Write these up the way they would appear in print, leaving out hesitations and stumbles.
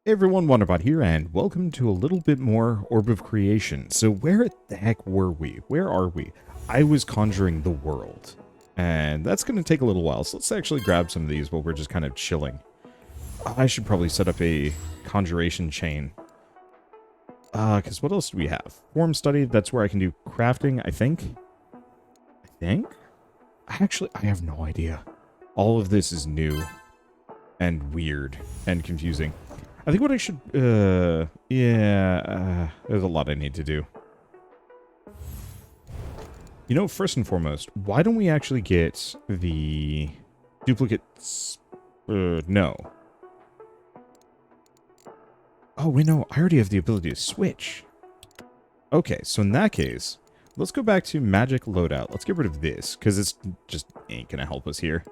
Hey everyone, Wanderbot here, and welcome to a little bit more Orb of Creation. So where the heck were we? Where are we? I was conjuring the world, and that's going to take a little while, so let's actually grab some of these while we're just kind of chilling. I should probably set up a conjuration chain. Because what else do we have? Form study, that's where I can do crafting, I think. Actually, I have no idea. All of this is new, and weird, and confusing. I think what I should, there's a lot I need to do. You know, first and foremost, why don't we actually get the duplicates? No. Oh, wait, no, I already have the ability to switch. Okay, so in that case, let's go back to magic loadout. Let's get rid of this, because it's just ain't gonna help us here.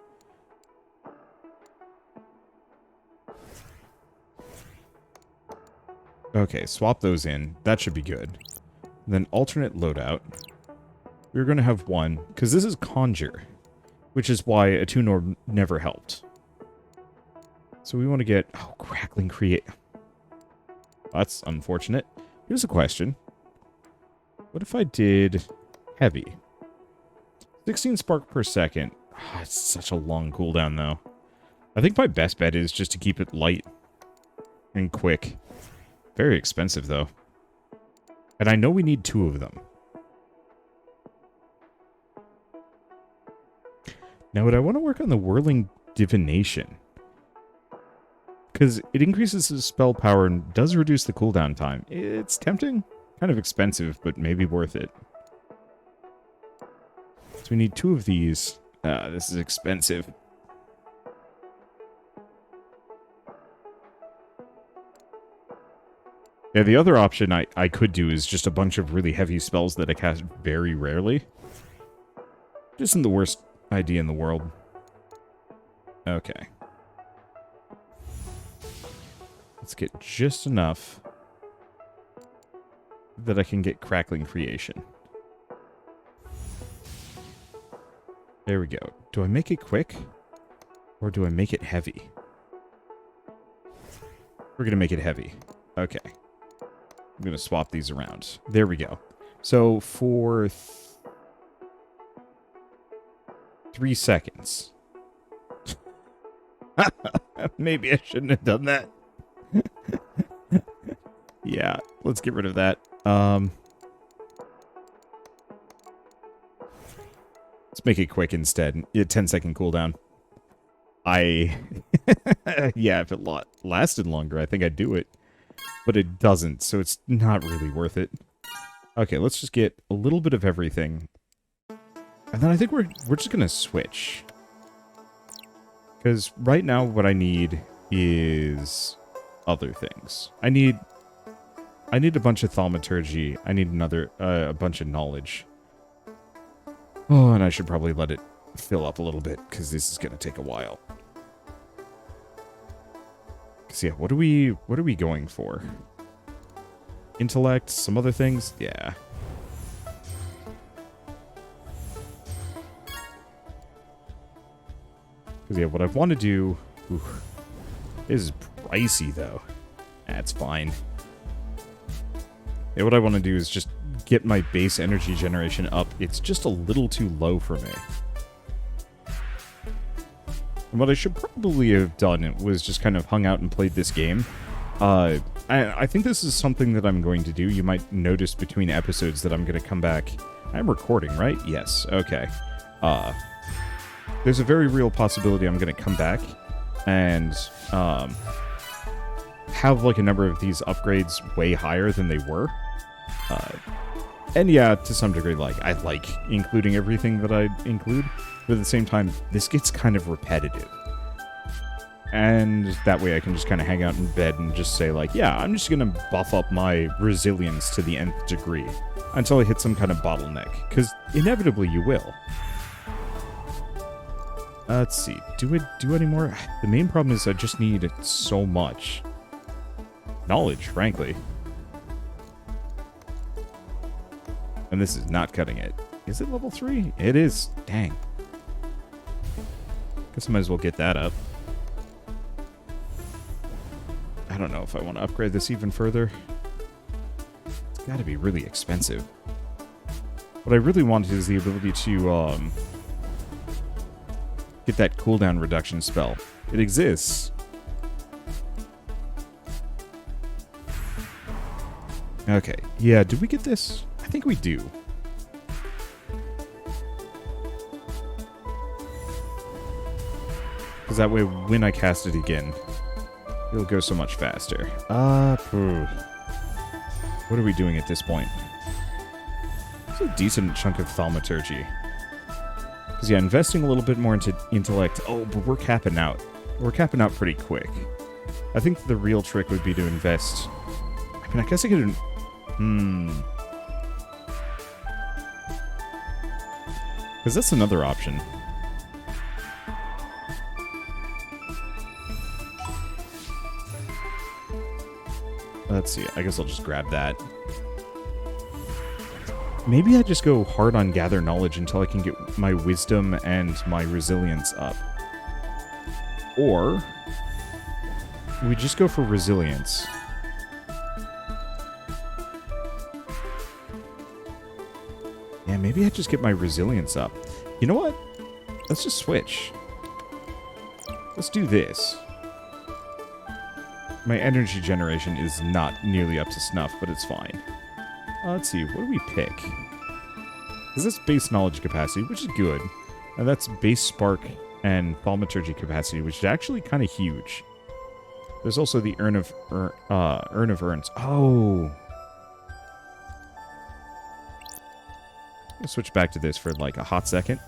Okay, swap those in. That should be good. Then alternate loadout. We're going to have one, because this is Conjure, which is why Attune Orb never helped. So we want to get... Oh, Crackling Create. That's unfortunate. Here's a question. What if I did heavy? 16 spark per second. Oh, it's such a long cooldown, though. I think my best bet is just to keep it light and quick. Very expensive, though. And I know we need 2 of them. Now, would I want to work on the Whirling Divination? Because it increases the spell power and does reduce the cooldown time. It's tempting. Kind of expensive, but maybe worth it. So we need 2 of these. This is expensive. Yeah, the other option I could do is just a bunch of really heavy spells that I cast very rarely. Just isn't the worst idea in the world. Okay. Let's get just enough that I can get Crackling Creation. There we go. Do I make it quick? Or do I make it heavy? We're going to make it heavy. Okay. I'm going to swap these around. There we go. So for 3 seconds. Maybe I shouldn't have done that. Yeah, let's get rid of that. Let's make it quick instead. 10-second cooldown. Yeah, if it lasted longer, I think I'd do it. But it doesn't, so it's not really worth it. Okay, let's just get a little bit of everything. And then I think we're just gonna switch. Because right now what I need is other things. I need a bunch of thaumaturgy. I need a bunch of knowledge. Oh, and I should probably let it fill up a little bit, because this is gonna take a while. Because, yeah, what are we going for? Intellect, some other things? Yeah. Because, yeah, what I want to do... Ooh, this is pricey, though. That's fine. Yeah, what I want to do is just get my base energy generation up. It's just a little too low for me. And what I should probably have done was just kind of hung out and played this game. I think this is something that I'm going to do. You might notice between episodes that I'm going to come back. I'm recording, right? Yes. Okay. There's a very real possibility I'm going to come back and have like a number of these upgrades way higher than they were. And yeah, to some degree, like, I like including everything that I include. But at the same time, this gets kind of repetitive. And that way I can just kind of hang out in bed and just say, like, yeah, I'm just going to buff up my resilience to the nth degree until I hit some kind of bottleneck. Because inevitably you will. Let's see. Do I do any more? The main problem is I just need so much knowledge, frankly. And this is not cutting it. Is it level 3? It is. Dang. Guess I might as well get that up. I don't know if I want to upgrade this even further. It's got to be really expensive. What I really wanted is the ability to get that cooldown reduction spell. It exists. Okay. Yeah, did we get this? I think we do. Because that way, when I cast it again, it'll go so much faster. What are we doing at this point? It's a decent chunk of thaumaturgy. Because, yeah, investing a little bit more into intellect. Oh, but we're capping out. We're capping out pretty quick. I think the real trick would be to invest... I mean, I guess I could... Because that's another option. Let's see. I guess I'll just grab that. Maybe I just go hard on gather knowledge until I can get my wisdom and my resilience up. Or we just go for resilience. Yeah, maybe I just get my resilience up. You know what? Let's just switch. Let's do this. My energy generation is not nearly up to snuff, but it's fine. Let's see, what do we pick? Because that's base knowledge capacity, which is good. And that's base spark and thaumaturgy capacity, which is actually kind of huge. There's also the Urn of Urns. Oh! I'll switch back to this for like a hot second.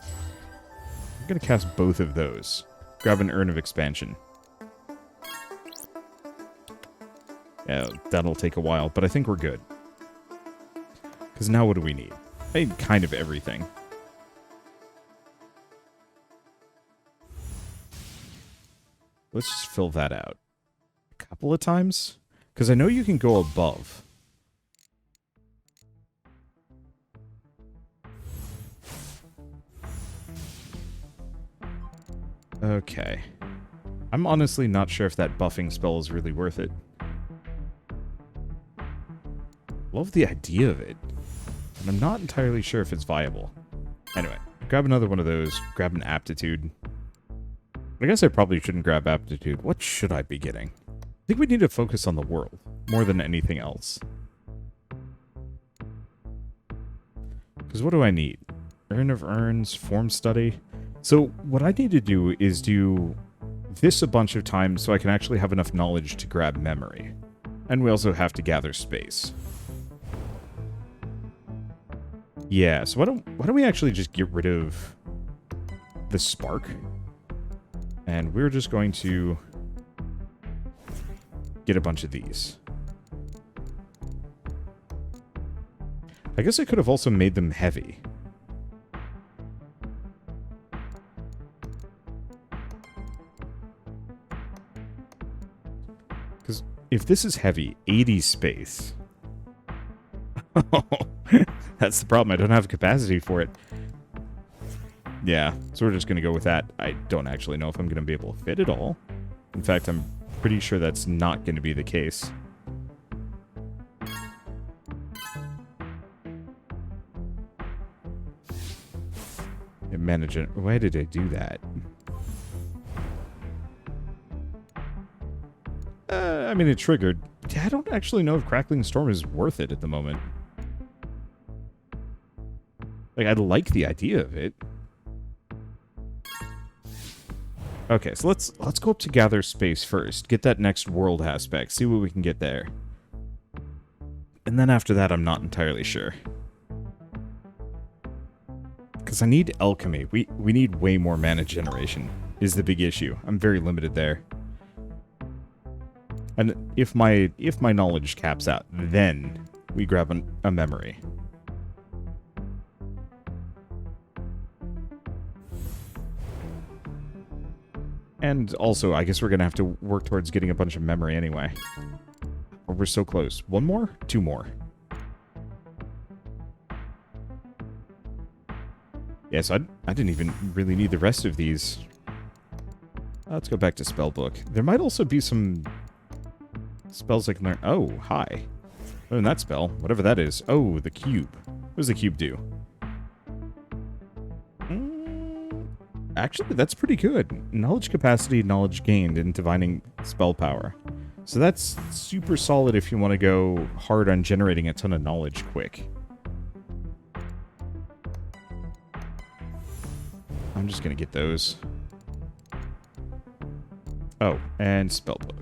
I'm going to cast both of those. Grab an Urn of Expansion. Yeah, that'll take a while, but I think we're good. Because now what do we need? I need kind of everything. Let's just fill that out. A couple of times? Because I know you can go above. Okay. I'm honestly not sure if that buffing spell is really worth it. Love the idea of it. And I'm not entirely sure if it's viable. Anyway, grab another one of those. Grab an aptitude. I guess I probably shouldn't grab aptitude. What should I be getting? I think we need to focus on the world more than anything else. Because what do I need? Urn of Urns, form study. So what I need to do is do this a bunch of times so I can actually have enough knowledge to grab memory. And we also have to gather space. Yeah, so why don't we actually just get rid of the spark? And we're just going to get a bunch of these. I guess I could have also made them heavy. Because if this is heavy, 80 space... That's the problem. I don't have capacity for it. Yeah, so we're just going to go with that. I don't actually know if I'm going to be able to fit it all. In fact, I'm pretty sure that's not going to be the case. Manage it. Why did I do that? I mean, it triggered. I don't actually know if Crackling Storm is worth it at the moment. Like, I like the idea of it. Okay, so let's go up to gather space first. Get that next world aspect. See what we can get there. And then after that, I'm not entirely sure. Because I need alchemy. We need way more mana generation, is the big issue. I'm very limited there. And if my knowledge caps out, then we grab a memory. And also, I guess we're going to have to work towards getting a bunch of memory anyway. Oh, we're so close. One more? Two more. Yeah, so I didn't even really need the rest of these. Let's go back to Spellbook. There might also be some Spells I can learn. Oh, hi. Learn that spell. Whatever that is. Oh, the cube. What does the cube do? Actually, that's pretty good. Knowledge capacity, knowledge gained, and divining spell power. So that's super solid if you want to go hard on generating a ton of knowledge quick. I'm just going to get those. Oh, and spellbook.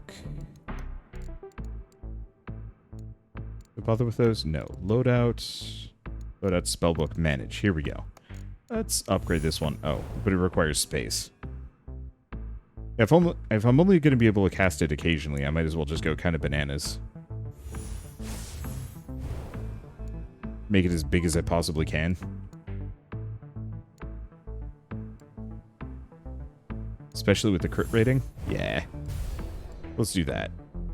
Bother with those? No. Loadout. Loadout spellbook manage. Here we go. Let's upgrade this one. Oh, but it requires space. If I'm only going to be able to cast it occasionally, I might as well just go kind of bananas. Make it as big as I possibly can. Especially with the crit rating. Yeah. Let's do that.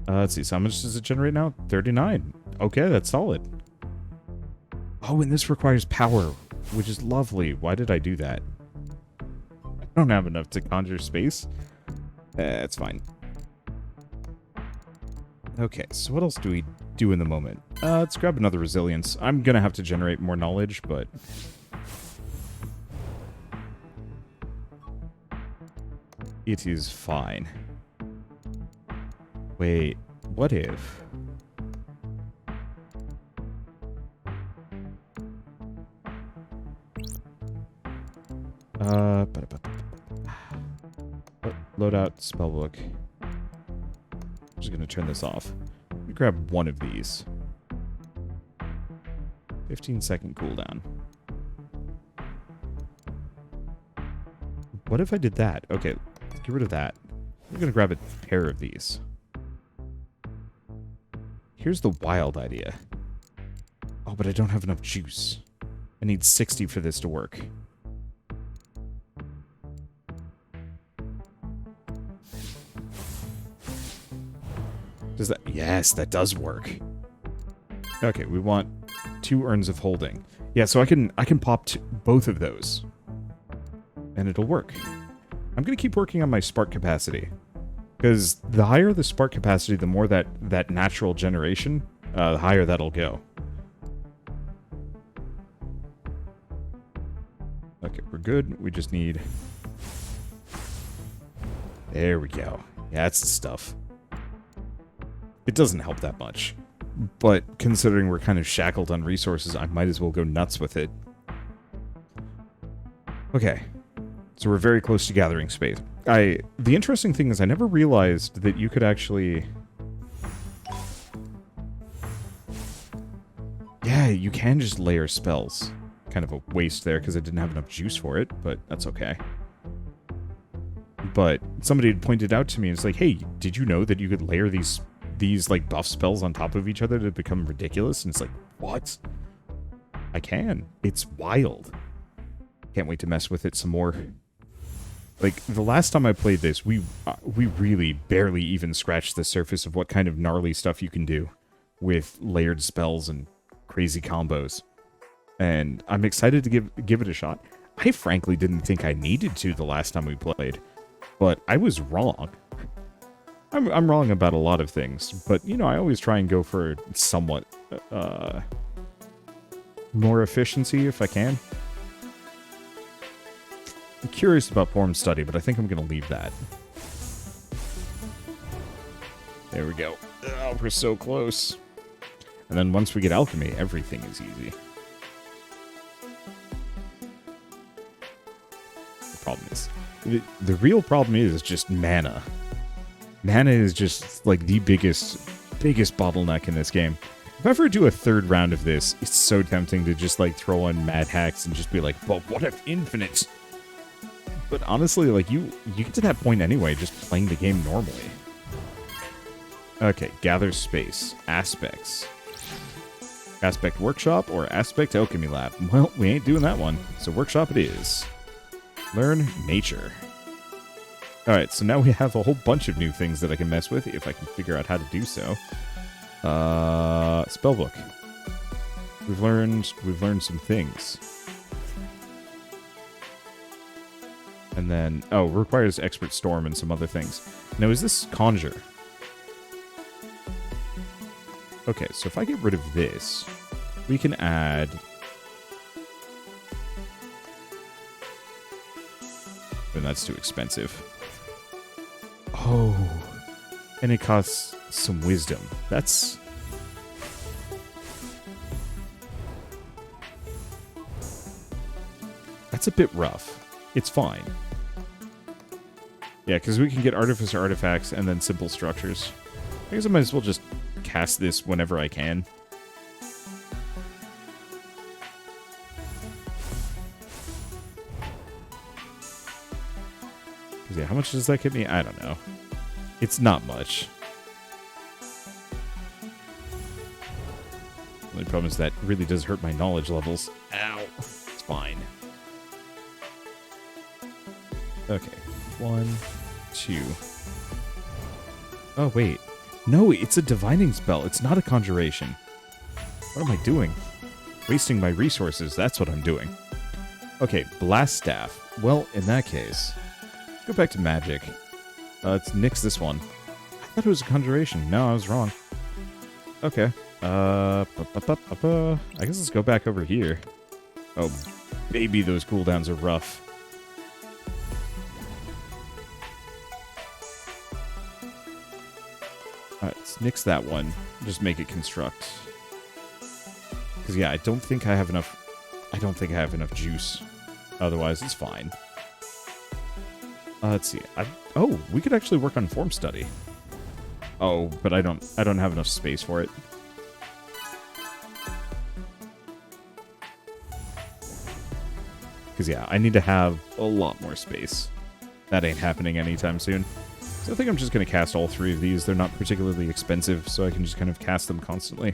Let's see. So how much does it generate now? 39. Okay, that's solid. Oh, and this requires power, which is lovely. Why did I do that? I don't have enough to conjure space. That's fine. Okay, so what else do we do in the moment? Let's grab another resilience. I'm gonna have to generate more knowledge, but... it is fine. Wait, what if... loadout spellbook. I'm just gonna turn this off. Let me grab one of these. 15-second cooldown. What if I did that? Okay, let's get rid of that. I'm gonna grab a pair of these. Here's the wild idea. Oh, but I don't have enough juice. I need 60 for this to work. Does that... yes, that does work. Okay, we want 2 urns of holding. Yeah, so I can pop both of those. And it'll work. I'm going to keep working on my spark capacity. Because the higher the spark capacity, the more that natural generation, the higher that'll go. Okay, we're good. We just need... there we go. Yeah, that's the stuff. It doesn't help that much. But considering we're kind of shackled on resources, I might as well go nuts with it. Okay. So we're very close to gathering space. The interesting thing is I never realized that you could actually... yeah, you can just layer spells. Kind of a waste there because I didn't have enough juice for it, but that's okay. But somebody had pointed out to me, it's like, hey, did you know that you could layer these like buff spells on top of each other to become ridiculous? And it's like, what? I can. It's wild. Can't wait to mess with it some more. Like, the last time I played this, we really barely even scratched the surface of what kind of gnarly stuff you can do with layered spells and crazy combos. And I'm excited to give it a shot. I frankly didn't think I needed to the last time we played, but I was wrong. I'm wrong about a lot of things, but, you know, I always try and go for somewhat more efficiency if I can. I'm curious about form study, but I think I'm going to leave that. There we go. Oh, we're so close. And then once we get alchemy, everything is easy. The problem is... the real problem is just mana. Mana is just, like, the biggest bottleneck in this game. If I ever do a third round of this, it's so tempting to just, like, throw on mad hacks and just be like, but what if infinite? But honestly, like, you get to that point anyway, just playing the game normally. Okay, gather space. Aspects. Aspect Workshop or Aspect Alchemy Lab? Well, we ain't doing that one, so Workshop it is. Learn Nature. Alright, so now we have a whole bunch of new things that I can mess with, if I can figure out how to do so. Spellbook. We've learned some things. And then, oh, requires Expert Storm and some other things. Now, is this Conjure? Okay, so if I get rid of this, we can add... And that's too expensive. Oh, and it costs some wisdom. That's... That's a bit rough. It's fine. Yeah, because we can get Artificer artifacts and then simple structures. I guess I might as well just cast this whenever I can. Because, yeah, how much does that get me? I don't know. It's not much. The only problem is that really does hurt my knowledge levels. Ow. It's fine. Okay. 1, 2. Oh, wait. No, it's a divining spell. It's not a conjuration. What am I doing? Wasting my resources. That's what I'm doing. Okay, Blast Staff. Well, in that case, let's go back to magic. Let's nix this one. I thought it was a conjuration. No, I was wrong. Okay. I guess let's go back over here. Oh, baby, those cooldowns are rough. Alright, let's nix that one. Just make it construct. Because, yeah, I don't think I have enough juice. Otherwise, it's fine. Let's see. Oh, we could actually work on form study. Oh, but I don't have enough space for it. Because, yeah, I need to have a lot more space. That ain't happening anytime soon. So I think I'm just going to cast all 3 of these. They're not particularly expensive, so I can just kind of cast them constantly.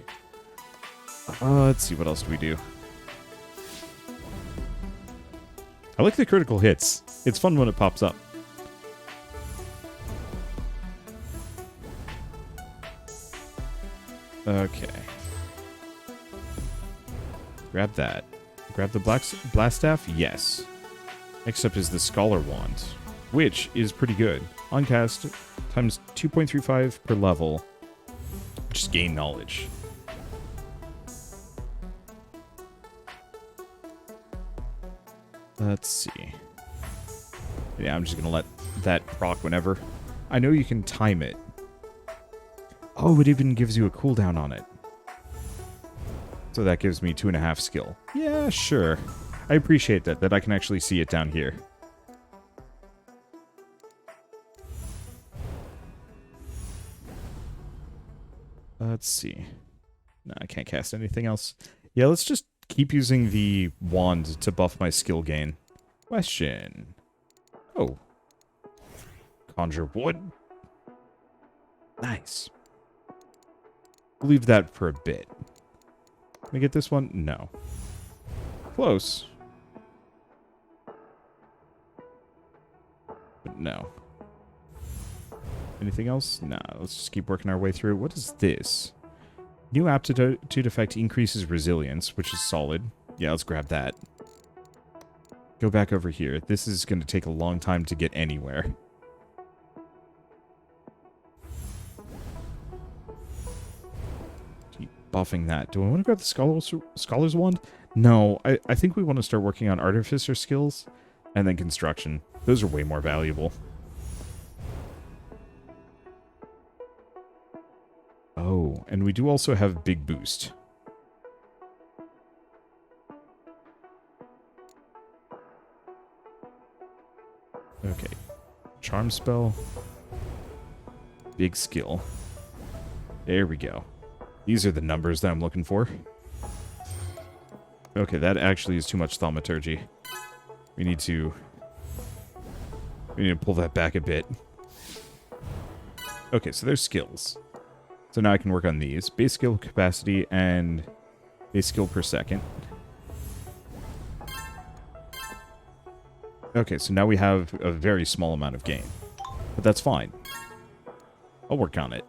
Let's see, what else do we do? I like the critical hits. It's fun when it pops up. Okay. Grab that. Grab the blast staff? Yes. Next up is the Scholar Wand, which is pretty good. On cast, times 2.35 per level. Just gain knowledge. Let's see. Yeah, I'm just going to let that proc whenever. I know you can time it. Oh, it even gives you a cooldown on it. So that gives me 2.5 skill. Yeah, sure. I appreciate that I can actually see it down here. Let's see. No, I can't cast anything else. Yeah, let's just keep using the wand to buff my skill gain. Question. Oh. Conjure wood. Nice. We'll leave that for a bit. Can we get this one? No. Close. But no. Anything else? Nah, let's just keep working our way through. What is this? New aptitude effect increases resilience, which is solid. Yeah, let's grab that. Go back over here. This is going to take a long time to get anywhere. Keep buffing that. Do I want to grab the Scholar's Wand? No, I think we want to start working on Artificer skills and then Construction. Those are way more valuable. Oh, and we do also have Big Boost. Okay. Charm spell. Big skill. There we go. These are the numbers that I'm looking for. Okay, that actually is too much thaumaturgy. We need to pull that back a bit. Okay, so there's skills. So now I can work on these. Base skill capacity and base skill per second. Okay, so now we have a very small amount of gain. But that's fine. I'll work on it.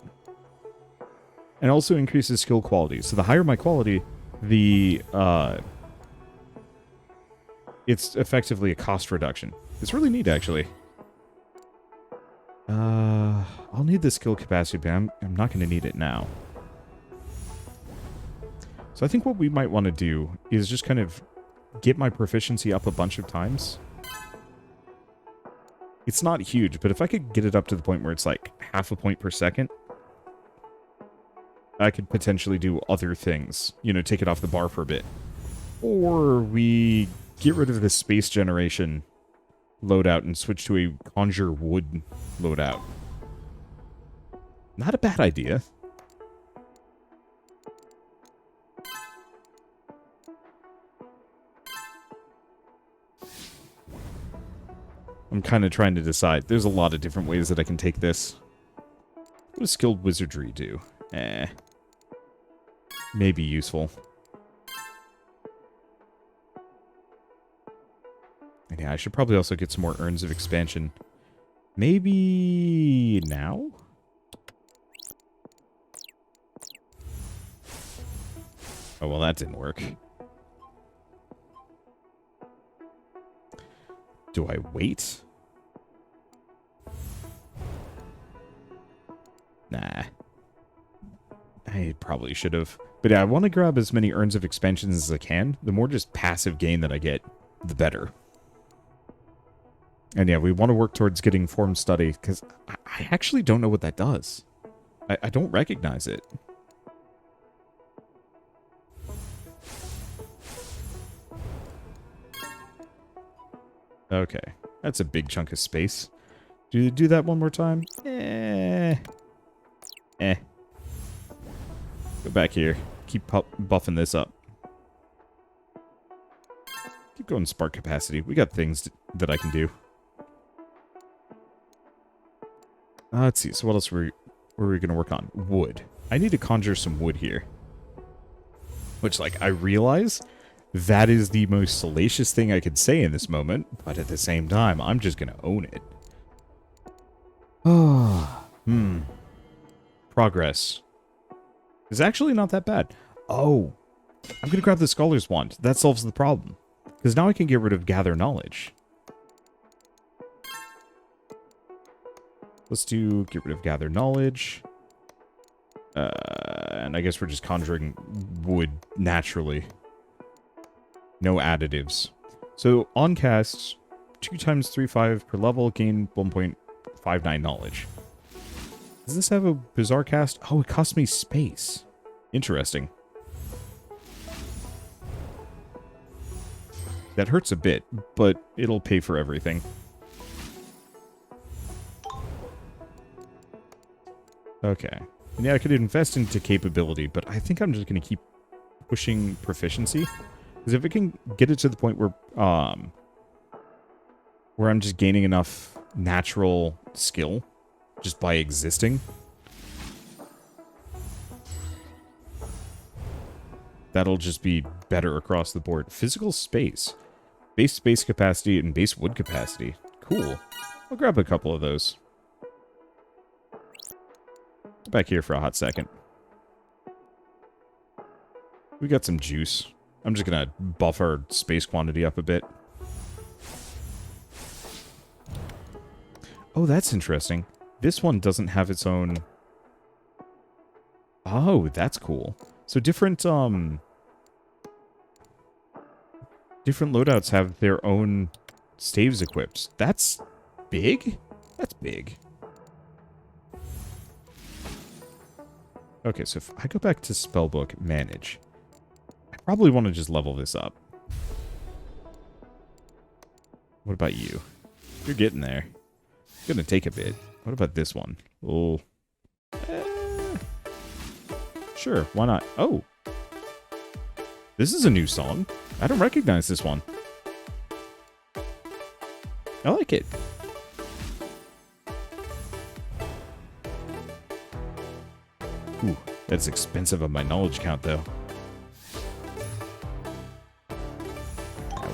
And also increases skill quality. So the higher my quality, the it's effectively a cost reduction. It's really neat, actually. I'll need the skill capacity, but I'm not going to need it now. So I think what we might want to do is just kind of get my proficiency up a bunch of times. It's not huge, but if I could get it up to the point where it's like half a point per second, I could potentially do other things. You know, take it off the bar for a bit. Or we get rid of the space generation loadout and switch to a Conjure wood loadout. Not a bad idea. I'm kind of trying to decide. There's a lot of different ways that I can take this. What does skilled wizardry do? Maybe useful. And yeah, I should probably also get some more urns of expansion. Maybe now? Oh, well, that didn't work. Do I wait? Nah. I probably should have. But yeah, I want to grab as many urns of expansions as I can. The more just passive gain that I get, the better. And yeah, we want to work towards getting form study, because I actually don't know what that does. I don't recognize it. Okay, that's a big chunk of space. Do that one more time? Go back here. Keep buffing this up. Keep going spark capacity. We got things that I can do. Let's see. So what else were we going to work on? Wood. I need to conjure some wood here. Which, like, I realize that is the most salacious thing I could say in this moment, but at the same time, I'm just going to own it. Progress is actually not that bad. Oh, I'm going to grab the Scholar's Wand. That solves the problem. Because now I can get rid of Gather Knowledge. Let's do get rid of Gather Knowledge. And I guess we're just conjuring wood naturally. No additives. So, on cast, 2 times 3/5 per level, gain 1.59 knowledge. Does this have a bizarre cast? Oh, it costs me space. Interesting. That hurts a bit, but it'll pay for everything. Okay. And yeah, I could invest into capability, but I think I'm just going to keep pushing proficiency. Because if it can get it to the point where I'm just gaining enough natural skill just by existing, that'll just be better across the board. Physical space. Base space capacity and base wood capacity. Cool. I'll grab a couple of those. Back here for a hot second. We got some juice. I'm just gonna buff our space quantity up a bit. Oh, that's interesting. This one doesn't have its own... Oh, that's cool. So different loadouts have their own staves equipped. That's big? That's big. Okay, so if I go back to Spellbook, Manage, I probably want to just level this up. What about you? You're getting there. It's gonna take a bit. What about this one? Oh. Sure, why not? Oh. This is a new song. I don't recognize this one. I like it. Ooh, that's expensive on my knowledge count, though.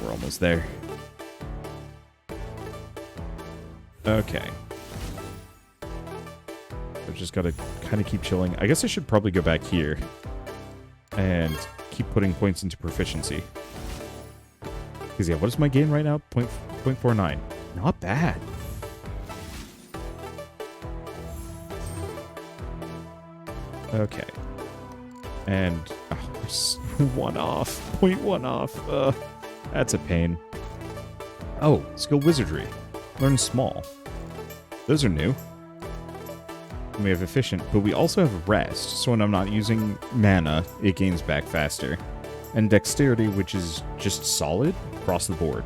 We're almost there. Okay. I've just got to kind of keep chilling. I guess I should probably go back here and keep putting points into proficiency. Because, yeah, what is my gain right now? 0.49. Not bad. Okay. And 1 off. 0.1 off. That's a pain. Oh, skill wizardry. Learn small. Those are new. And we have efficient, but we also have rest, so when I'm not using mana, it gains back faster. And dexterity, which is just solid across the board.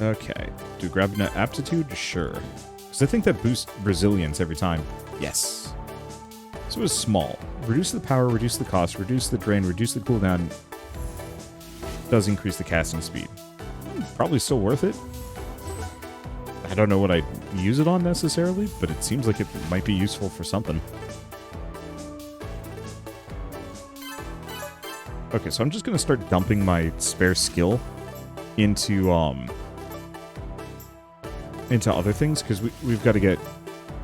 Okay. Do grab an aptitude? Sure. Because I think that boosts resilience every time. Yes. So it's small. Reduce the power, reduce the cost, reduce the drain, reduce the cooldown. Does increase the casting speed. Probably still worth it. I don't know what I'd use it on necessarily, but it seems like it might be useful for something. Okay, so I'm just going to start dumping my spare skill into other things, because we've got to get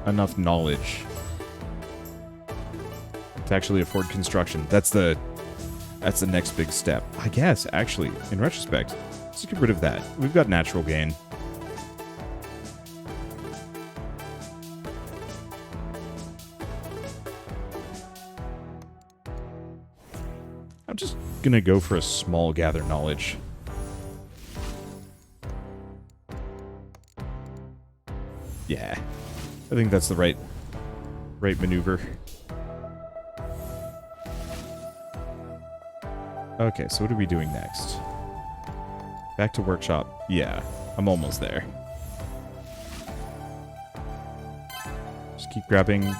enough knowledge to actually afford construction. That's the next big step. I guess, actually, in retrospect, let's get rid of that. We've got natural gain. I'm just gonna go for a small gather knowledge. Yeah, I think that's the right maneuver. Okay, so what are we doing next? Back to workshop. Yeah, I'm almost there. Just keep grabbing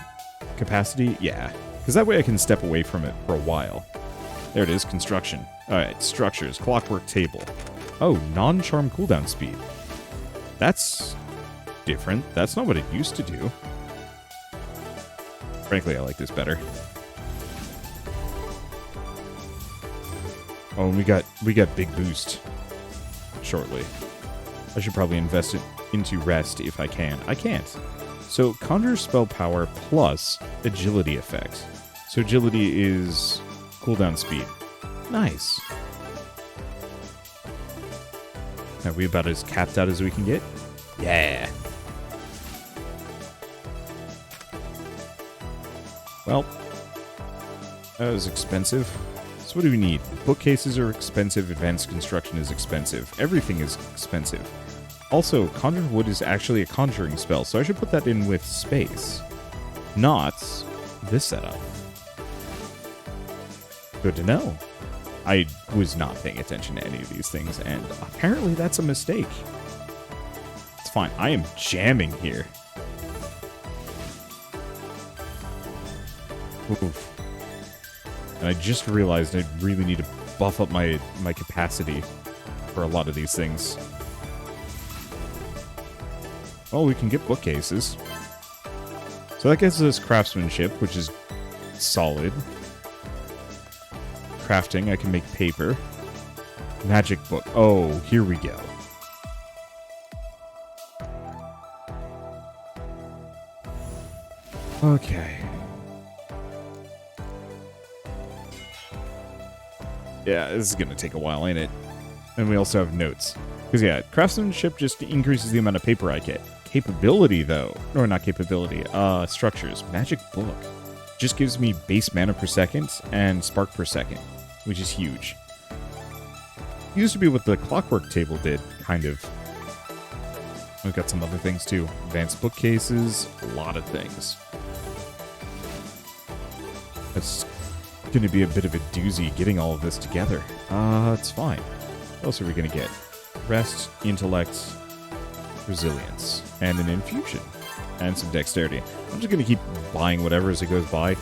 capacity. Yeah, because that way I can step away from it for a while. There it is, construction. Alright, structures, clockwork table. Oh, non-charm cooldown speed. That's different. That's not what it used to do. Frankly, I like this better. Oh, and we got big boost shortly. I should probably invest it into rest if I can. I can't. So, Conjure spell power plus agility effect. So agility is cooldown speed. Nice. Are we about as capped out as we can get? Yeah. Well, that was expensive. So what do we need? Bookcases are expensive, advanced construction is expensive. Everything is expensive. Also, Conjure Wood is actually a conjuring spell, so I should put that in with space. Not this setup. Good to know. I was not paying attention to any of these things, and apparently that's a mistake. It's fine. I am jamming here. Oof. And I just realized I really need to buff up my capacity for a lot of these things. Oh, we can get bookcases. So that gives us craftsmanship, which is solid. Crafting, I can make paper. Magic book. Oh, here we go. Okay. Yeah, this is going to take a while, ain't it? And we also have notes. Because, yeah, craftsmanship just increases the amount of paper I get. Capability, though. Or not capability. Structures. Magic book. Just gives me base mana per second and spark per second, which is huge. Used to be what the clockwork table did, kind of. We've got some other things, too. Advanced bookcases. A lot of things. That's going to be a bit of a doozy getting all of this together. It's fine. What else are we going to get? Rest, intellect, resilience, and an infusion. And some dexterity. I'm just going to keep buying whatever as it goes by.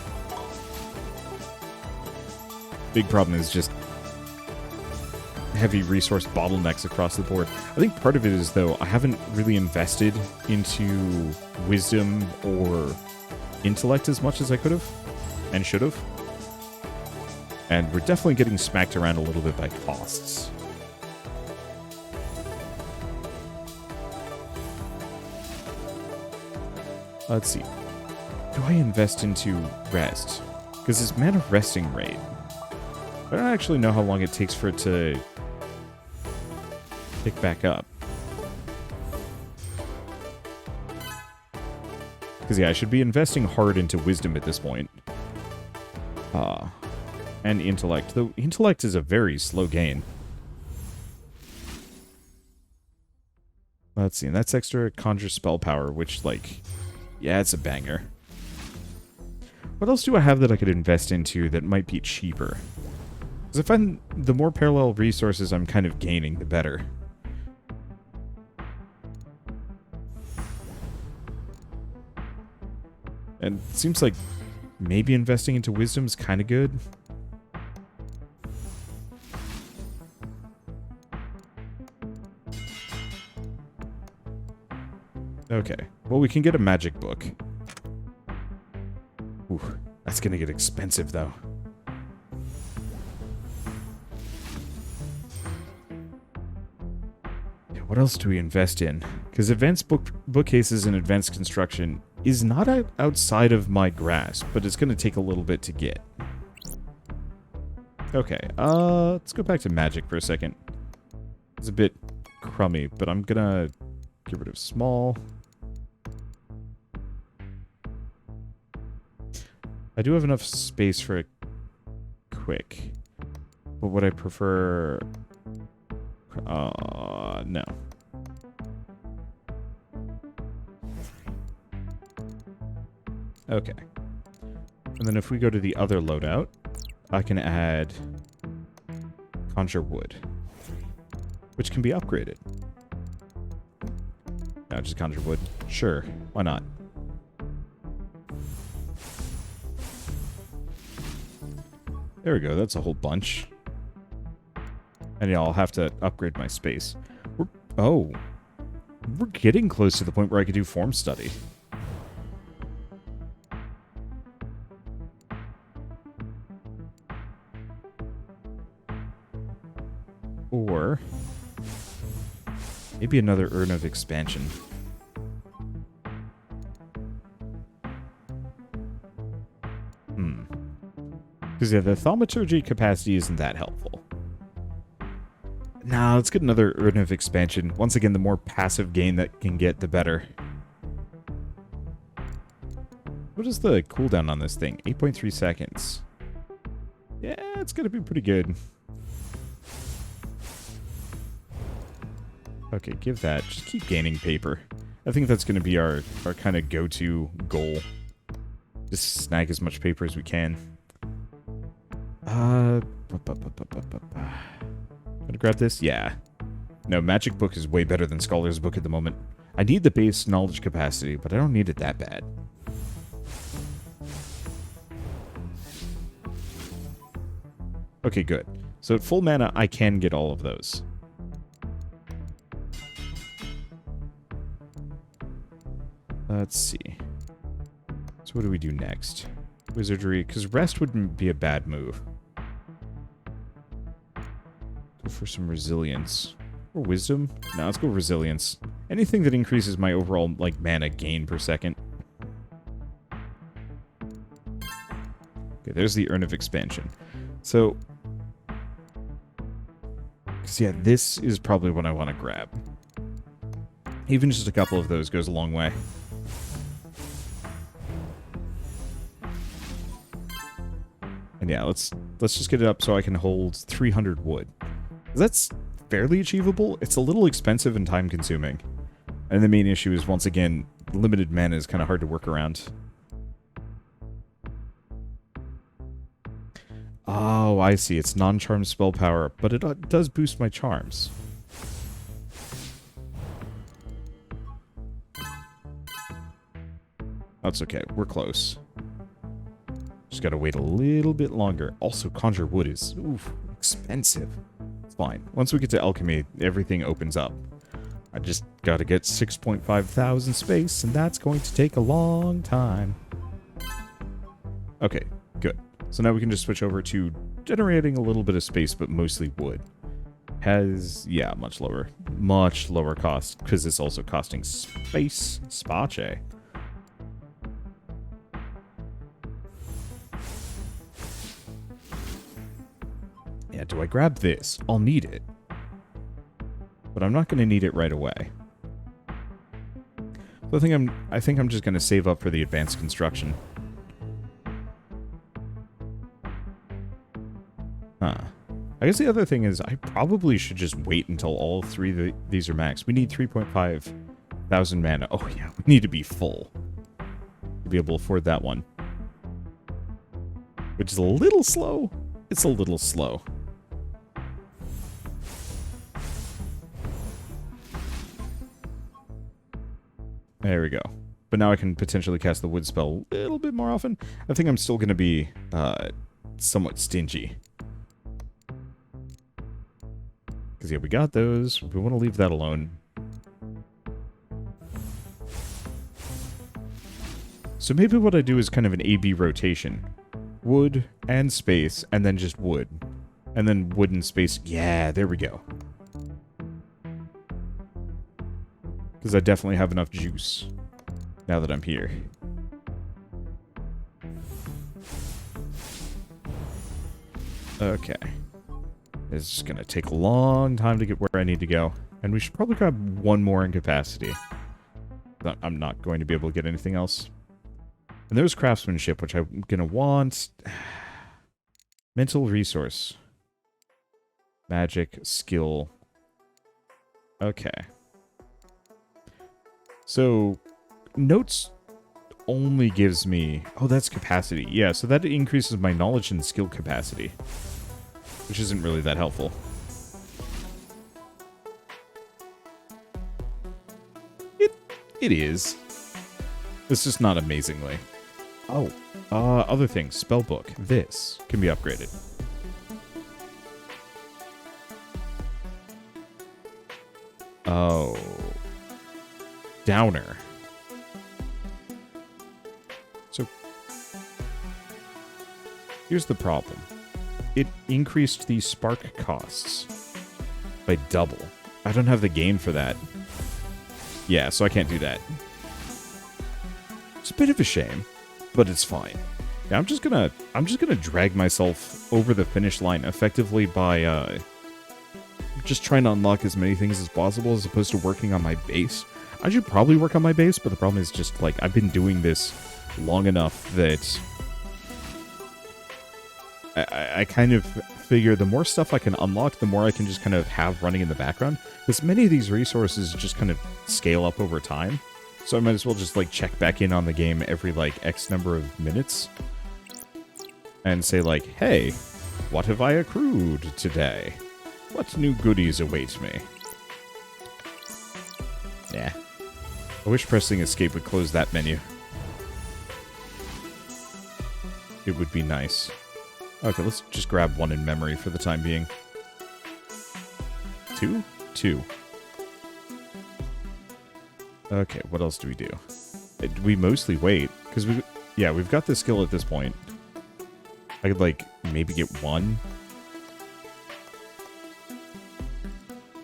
Big problem is just heavy resource bottlenecks across the board. I think part of it is, though, I haven't really invested into wisdom or intellect as much as I could have and should have. And we're definitely getting smacked around a little bit by costs. Let's see. Do I invest into rest? Because it's mana resting rate. I don't actually know how long it takes for it to pick back up. Because, yeah, I should be investing hard into wisdom at this point. And intellect. Though intellect is a very slow gain. Let's see, and that's extra conjure spell power, which, like, yeah, it's a banger. What else do I have that I could invest into that might be cheaper? Because I find the more parallel resources I'm kind of gaining, the better. And it seems like maybe investing into wisdom is kind of good. Okay, well, we can get a magic book. Ooh, that's gonna get expensive, though. Yeah, what else do we invest in? Because advanced bookcases and advanced construction is not outside of my grasp, but it's gonna take a little bit to get. Okay, let's go back to magic for a second. It's a bit crummy, but I'm gonna get rid of small. I do have enough space for a quick, but would I prefer... no. Okay. And then if we go to the other loadout, I can add Conjure Wood, which can be upgraded. No, just Conjure Wood. Sure, why not? There we go, that's a whole bunch. And yeah, I'll have to upgrade my space. We're getting close to the point where I could do form study. Or maybe another Urn of Expansion. Because, yeah, the thaumaturgy capacity isn't that helpful. Nah, let's get another Urn of Expansion. Once again, the more passive gain that can get, the better. What is the cooldown on this thing? 8.3 seconds. Yeah, it's going to be pretty good. Okay, give that. Just keep gaining paper. I think that's going to be our kind of go-to goal. Just snag as much paper as we can. Gonna grab this? Yeah. No, Magic Book is way better than Scholar's Book at the moment. I need the base knowledge capacity, but I don't need it that bad. Okay, good. So at full mana, I can get all of those. Let's see. So what do we do next? Wizardry, because rest wouldn't be a bad move. Go for some resilience. Or wisdom? No, let's go resilience. Anything that increases my overall, like, mana gain per second. Okay, there's the Urn of Expansion. So, because yeah, this is probably what I want to grab. Even just a couple of those goes a long way. And yeah, let's just get it up so I can hold 300 wood. That's fairly achievable. It's a little expensive and time-consuming. And the main issue is, once again, limited mana is kind of hard to work around. Oh, I see. It's non-charm spell power, but it does boost my charms. That's okay. We're close. Just gotta wait a little bit longer. Also, Conjure Wood is expensive. It's fine. Once we get to Alchemy, everything opens up. I just gotta get 6,500 space, and that's going to take a long time. Okay, good. So now we can just switch over to generating a little bit of space, but mostly wood. Has, yeah, much lower cost, because it's also costing space. Space. Yeah, do I grab this? I'll need it. But I'm not going to need it right away. So I think I'm just gonna save up for the advanced construction. Huh. I guess the other thing is I probably should just wait until all three of these are maxed. We need 3.5 thousand mana. Oh yeah, we need to be full to be able to afford that one. Which is a little slow. It's a little slow. There we go. But now I can potentially cast the wood spell a little bit more often. I think I'm still going to be somewhat stingy. Because yeah, we got those. We want to leave that alone. So maybe what I do is kind of an A-B rotation. Wood and space, and then just wood. And then wood and space. Yeah, there we go. Because I definitely have enough juice now that I'm here. Okay. It's just going to take a long time to get where I need to go. And we should probably grab one more incapacity. I'm not going to be able to get anything else. And there's craftsmanship, which I'm going to want. Mental resource. Magic, skill. Okay. So, notes only gives me... Oh, that's capacity. Yeah, so that increases my knowledge and skill capacity. Which isn't really that helpful. It is. It's just not amazingly. Oh, other things. Spellbook. This can be upgraded. Oh. Downer. So, here's the problem. It increased the spark costs by double. I don't have the gain for that. Yeah, so I can't do that. It's a bit of a shame, but it's fine. Yeah, I'm just gonna drag myself over the finish line effectively by just trying to unlock as many things as possible as opposed to working on my base. I should probably work on my base, but the problem is just like I've been doing this long enough that I kind of figure the more stuff I can unlock, the more I can just kind of have running in the background. Because many of these resources just kind of scale up over time. So I might as well just like check back in on the game every like X number of minutes. And say like, hey, what have I accrued today? What new goodies await me? Yeah. I wish pressing escape would close that menu. It would be nice. Okay, let's just grab one in memory for the time being. 2? 2. Okay, what else do we do? We mostly wait, because we've got the skill at this point. I could, like, maybe get one.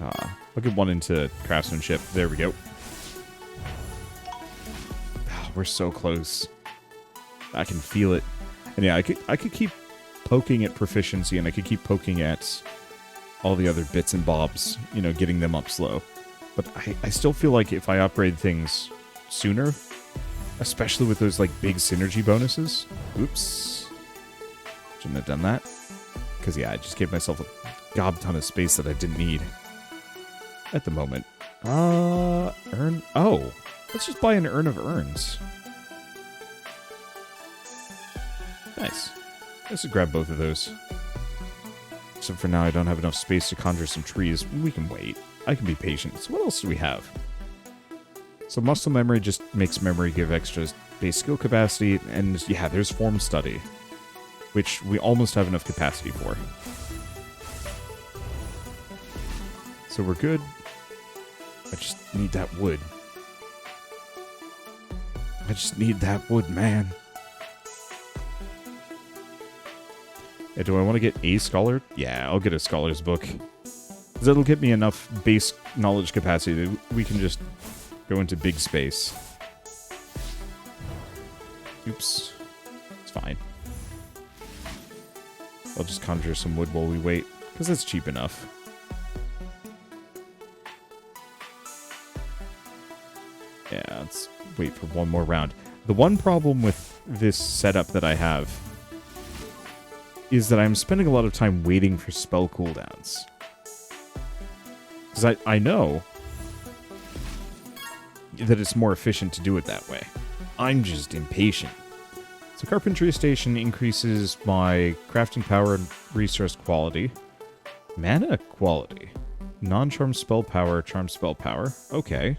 I'll get one into craftsmanship. There we go. Oh, we're so close. I can feel it. And yeah, I could keep poking at proficiency, and I could keep poking at all the other bits and bobs, you know, getting them up slow. But I still feel like if I upgrade things sooner, especially with those, like, big synergy bonuses... Oops. Shouldn't have done that. Because, yeah, I just gave myself a gob ton of space that I didn't need at the moment. Urn... Oh, let's just buy an Urn of Urns. Nice. Let's just grab both of those. So for now, I don't have enough space to conjure some trees. We can wait. I can be patient. So what else do we have? So muscle memory just makes memory give extra base skill capacity. And yeah, there's form study, which we almost have enough capacity for. So we're good. I just need that wood. I just need that wood, man. Do I want to get a scholar? Yeah, I'll get a scholar's book. Because it'll get me enough base knowledge capacity that we can just go into big space. Oops. It's fine. I'll just conjure some wood while we wait, because that's cheap enough. Yeah, let's wait for one more round. The one problem with this setup that I have is that I'm spending a lot of time waiting for spell cooldowns. Because I know that it's more efficient to do it that way. I'm just impatient. So Carpentry Station increases my crafting power and resource quality. Mana quality. Non-charm spell power, charm spell power. Okay.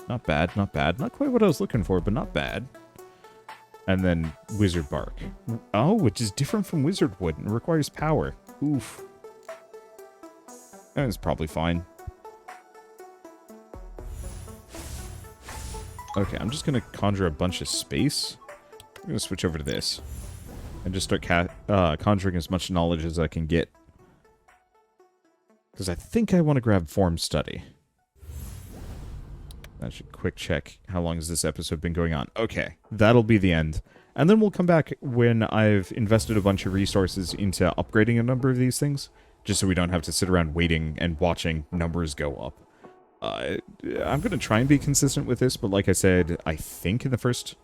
Not bad, not bad. Not quite what I was looking for, but not bad. And then Wizard Bark. Oh, which is different from Wizard Wood and requires power. Oof. That's probably fine. Okay, I'm just going to conjure a bunch of space. I'm going to switch over to this. And just start conjuring as much knowledge as I can get. Because I think I want to grab Form Study. I should quick check how long has this episode been going on. Okay, that'll be the end. And then we'll come back when I've invested a bunch of resources into upgrading a number of these things. Just so we don't have to sit around waiting and watching numbers go up. I'm going to try and be consistent with this, but like I said, I think in the first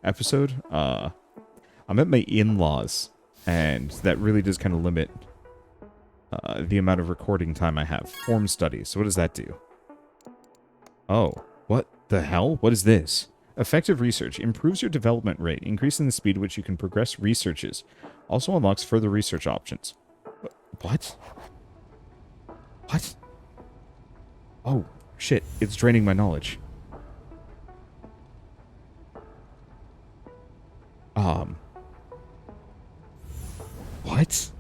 episode, I'm at my in-laws, and that really does kind of limit the amount of recording time I have. Form Study, so what does that do? Oh, what the hell? What is this? Effective research improves your development rate, increasing the speed at which you can progress researches. Also unlocks further research options. What? What? Oh, shit. It's draining my knowledge. What?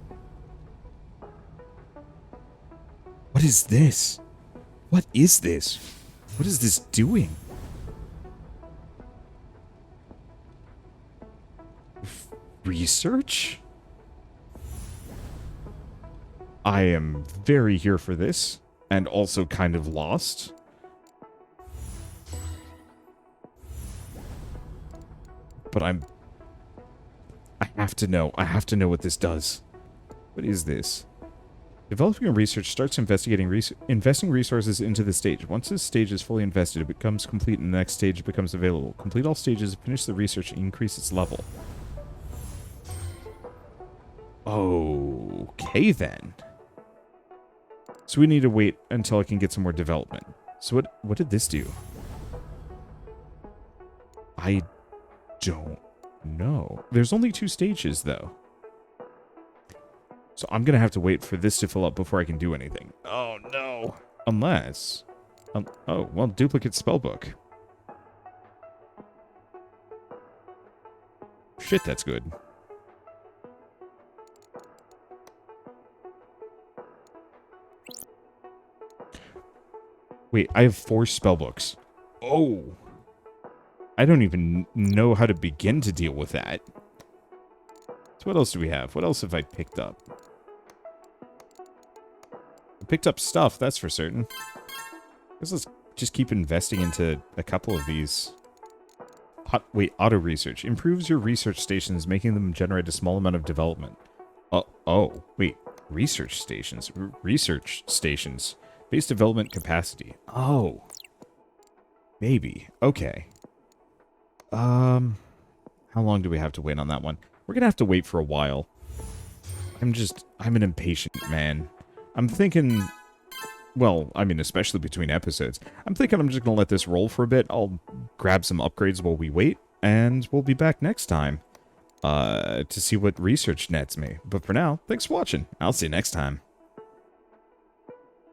What is this? What is this? What is this doing? Research? I am very here for this, and also kind of lost. But I have to know. I have to know what this does. What is this? Developing a research starts investing resources into the stage. Once this stage is fully invested, it becomes complete and the next stage becomes available. Complete all stages, finish the research, and increase its level. Okay, then. So we need to wait until I can get some more development. So what did this do? I don't know. There's only 2 stages, though. So I'm going to have to wait for this to fill up before I can do anything. Oh, no. Unless... oh, well, duplicate spellbook. Shit, that's good. Wait, I have 4 spellbooks. Oh. I don't even know how to begin to deal with that. So what else do we have? What else have I picked up? I picked up stuff, that's for certain. Let's just keep investing into a couple of these. Wait, auto research. Improves your research stations, making them generate a small amount of development. Oh, wait. Research stations. Research stations. Base development capacity. Oh. Maybe. Okay. How long do we have to wait on that one? We're gonna have to wait for a while. I'm an impatient man. I'm thinking, well, I mean, especially between episodes, I'm thinking I'm just gonna let this roll for a bit. I'll grab some upgrades while we wait, and we'll be back next time, to see what research nets me. But for now, thanks for watching. I'll see you next time.